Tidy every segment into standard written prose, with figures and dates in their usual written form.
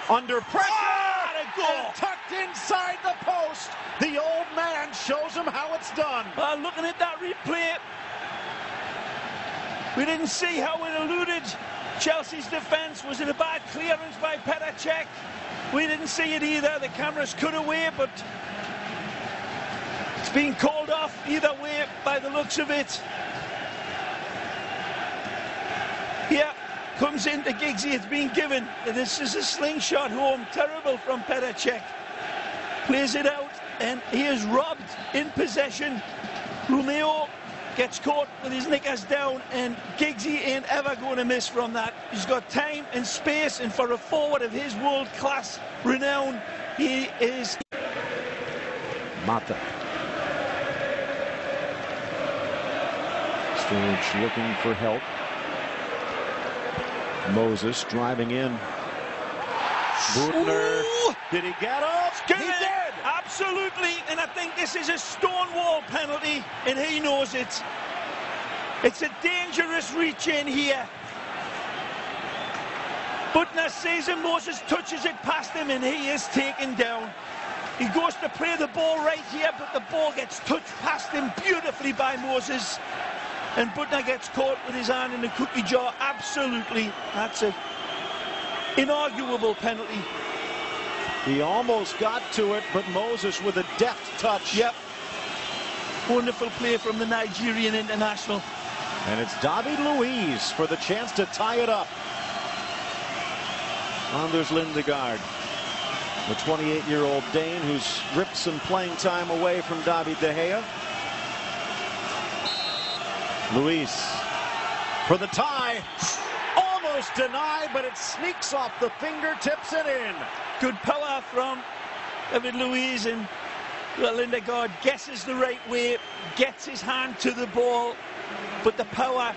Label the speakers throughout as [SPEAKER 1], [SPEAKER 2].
[SPEAKER 1] under pressure.
[SPEAKER 2] Oh, a goal.
[SPEAKER 1] And tucked inside the post. The old man shows him how it's done.
[SPEAKER 2] Well, looking at that replay, we didn't see how it eluded Chelsea's defence. Was it a bad clearance by Petr Cech? We didn't see it either. The cameras cut away, but it's been called off either way by the looks of it. Here comes into Giggsy. It's been given. This is a slingshot home. Terrible from Petr Cech. Plays it out, and he is robbed in possession. Romeo gets caught with his knickers down, and Giggsy ain't ever going to miss from that. He's got time and space, and for a forward of his world-class renown, he is...
[SPEAKER 1] Mata. Sturridge looking for help. Moses driving in. Butner. Did he get up? He did!
[SPEAKER 2] Absolutely, and I think this is a stonewall penalty, and he knows it. It's a dangerous reach in here. Butner sees him, Moses touches it past him, and he is taken down. He goes to play the ball right here, but the ball gets touched past him beautifully by Moses. And Butner gets caught with his hand in the cookie jar. Absolutely, that's an inarguable penalty.
[SPEAKER 1] He almost got to it, but Moses with a deft touch.
[SPEAKER 2] Yep. Wonderful play from the Nigerian international.
[SPEAKER 1] And it's David Luiz for the chance to tie it up. Anders Lindegaard, the 28-year-old Dane who's ripped some playing time away from David De Gea. Luiz for the tie. Almost denied, but it sneaks off the fingertips and in.
[SPEAKER 2] Good power from David Luiz, and Lindegaard guesses the right way, gets his hand to the ball, but the power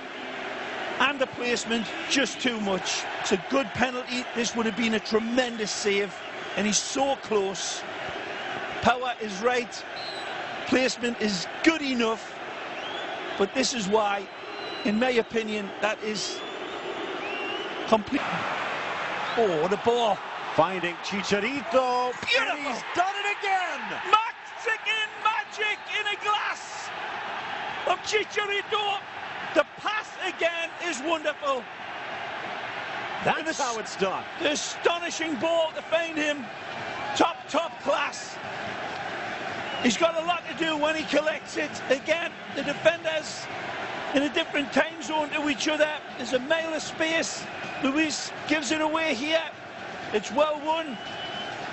[SPEAKER 2] and the placement just too much. It's a good penalty. This would have been a tremendous save, and he's so close. Power is right, placement is good enough, but this is why, in my opinion, that is complete. Oh, what a ball.
[SPEAKER 1] Finding Chicharito.
[SPEAKER 2] Beautiful.
[SPEAKER 1] And he's done it again.
[SPEAKER 2] Mexican magic in a glass of Chicharito. The pass again is wonderful.
[SPEAKER 1] That's how it's done.
[SPEAKER 2] The astonishing ball to find him. Top class. He's got a lot to do when he collects it. Again, the defenders in a different time zone to each other. There's a mile of space. Luiz gives it away here. It's well won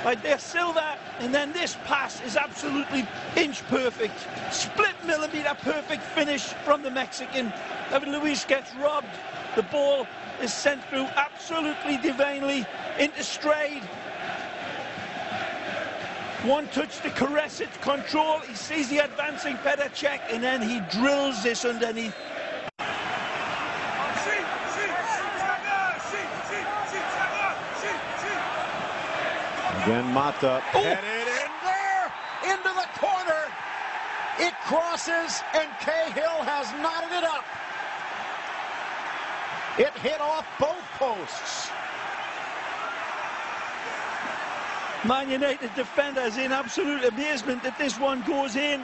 [SPEAKER 2] by De Silva, and then this pass is absolutely inch perfect. Split millimeter perfect finish from the Mexican. David Luiz gets robbed. The ball is sent through absolutely divinely into stride. One touch to caress it, control. He sees the advancing Petr Cech, and then he drills this underneath.
[SPEAKER 1] Again, Mata headed in there, into the corner. It crosses, and Cahill has knotted it up. It hit off both posts.
[SPEAKER 2] Man United defenders in absolute amazement that this one goes in.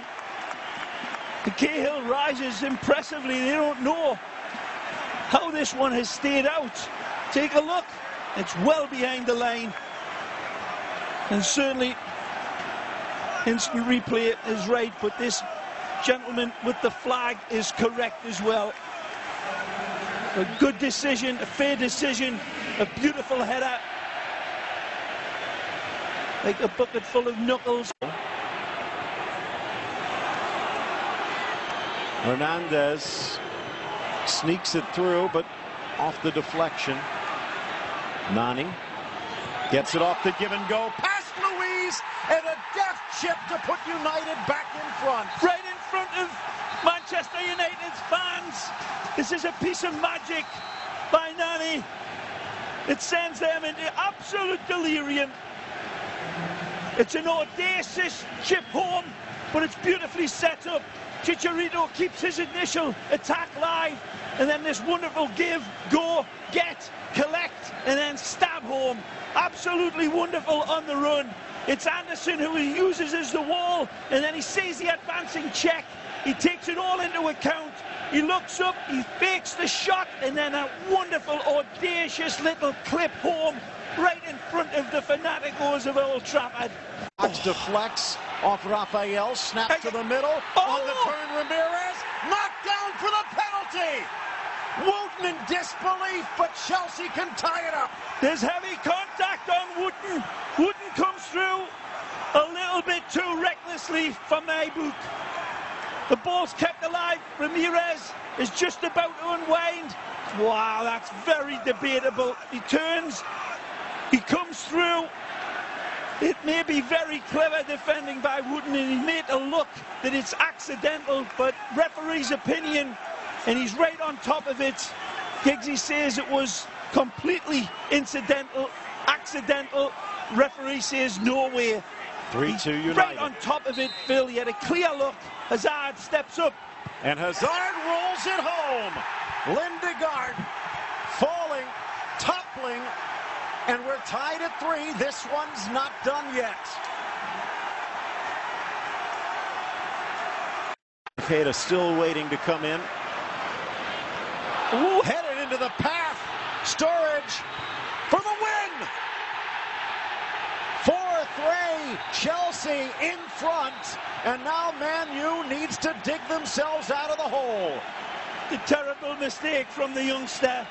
[SPEAKER 2] The Cahill rises impressively. They don't know how this one has stayed out. Take a look. It's well behind the line. And certainly instant replay is right, but this gentleman with the flag is correct as well. A good decision, a fair decision, a beautiful header. Like a bucket full of knuckles.
[SPEAKER 1] Hernandez sneaks it through, but off the deflection. Nani gets it off the give and go. Past Luiz, and a deft chip to put United back in front.
[SPEAKER 2] Right in front of Manchester United's fans. This is a piece of magic by Nani. It sends them into absolute delirium. It's an audacious chip home, but it's beautifully set up. Chicharito keeps his initial attack live. and then this wonderful give, go, get, collect, and then stab home. Absolutely wonderful on the run. It's Anderson who he uses as the wall, and then he sees the advancing check. He takes it all into account. He looks up, he fakes the shot, and then a wonderful, audacious little clip home right in front of the Fanaticos of Old Trafford.
[SPEAKER 1] Match deflects off Rafael, snaps to the middle, on the turn Ramirez, knocked down for the penalty! Wooten in disbelief, but Chelsea can tie it up.
[SPEAKER 2] There's heavy contact on Wooten. Wooten comes through a little bit too recklessly for my book. The ball's kept alive. Ramirez is just about to unwind. Wow, that's very debatable. He turns, he comes through. It may be very clever defending by Wooten, and he made a look that it's accidental, but referee's opinion, and he's right on top of it. Giggsy says it was completely incidental, accidental. Referee says no way.
[SPEAKER 1] 3-2 United.
[SPEAKER 2] Right on top of it, Phil. He had a clear look. Hazard steps up.
[SPEAKER 1] And Hazard rolls it home. Lindegaard falling, toppling, and we're tied at 3. This one's not done yet. Keita still waiting to come in. Ooh, headed into the path. Sturridge for the win. 4-3, Chelsea in front, and now Man U needs to dig themselves out of the hole.
[SPEAKER 2] A terrible mistake from the youngster.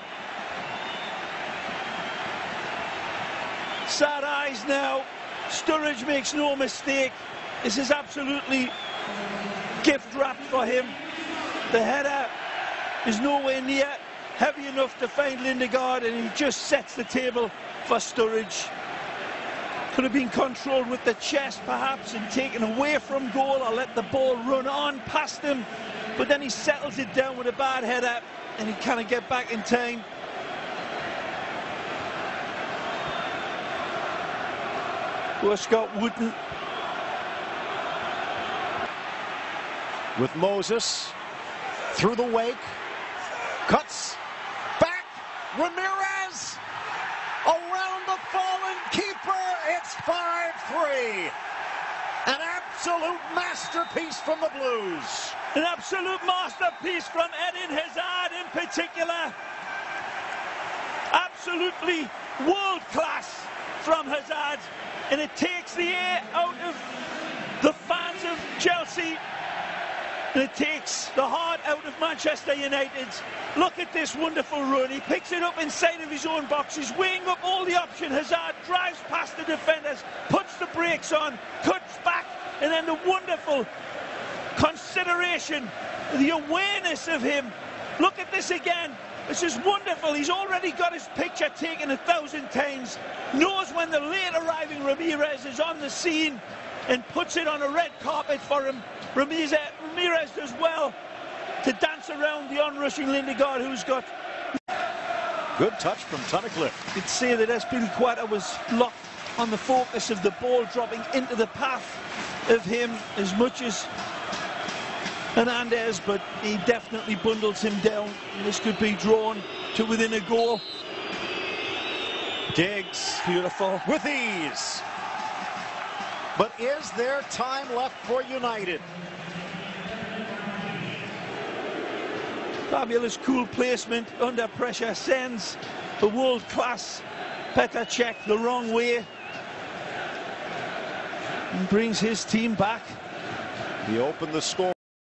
[SPEAKER 2] Sad eyes now. Sturridge makes no mistake. This is absolutely gift wrapped for him. The header is nowhere near heavy enough to find Lindegaard, and he just sets the table for Sturridge. Could have been controlled with the chest perhaps and taken away from goal, or let the ball run on past him, but then he settles it down with a bad header and he can't get back in time. Poor Scott Wooten.
[SPEAKER 1] With Moses through the wake, cuts back, Ramirez around the fallen keeper. It's 5-3. An absolute masterpiece from the Blues.
[SPEAKER 2] An absolute masterpiece from Eden Hazard in particular. Absolutely world class from Hazard, and it takes the air out of the fans of Chelsea, and it takes the heart out of Manchester United. Look at this wonderful run. He picks it up inside of his own box. He's weighing up all the options. Hazard drives past the defenders, puts the brakes on, cuts back, and then the wonderful consideration, the awareness of him. Look at this again. This is wonderful. He's already got his picture taken 1,000 times. Knows when the late arriving Ramirez is on the scene and puts it on a red carpet for him. Ramirez does well to dance around the onrushing Lindegaard, who's got...
[SPEAKER 1] Good touch from Tunnicliffe.
[SPEAKER 2] You'd say that Azpilicueta was locked on the focus of the ball dropping into the path of him as much as Hernandez, but he definitely bundles him down. This could be drawn to within a goal.
[SPEAKER 1] Diggs,
[SPEAKER 2] Beautiful.
[SPEAKER 1] with ease. But is there time left for United?
[SPEAKER 2] Fabulous cool placement under pressure, sends the world-class Petr Cech the wrong way and brings his team back.
[SPEAKER 1] He opened the score.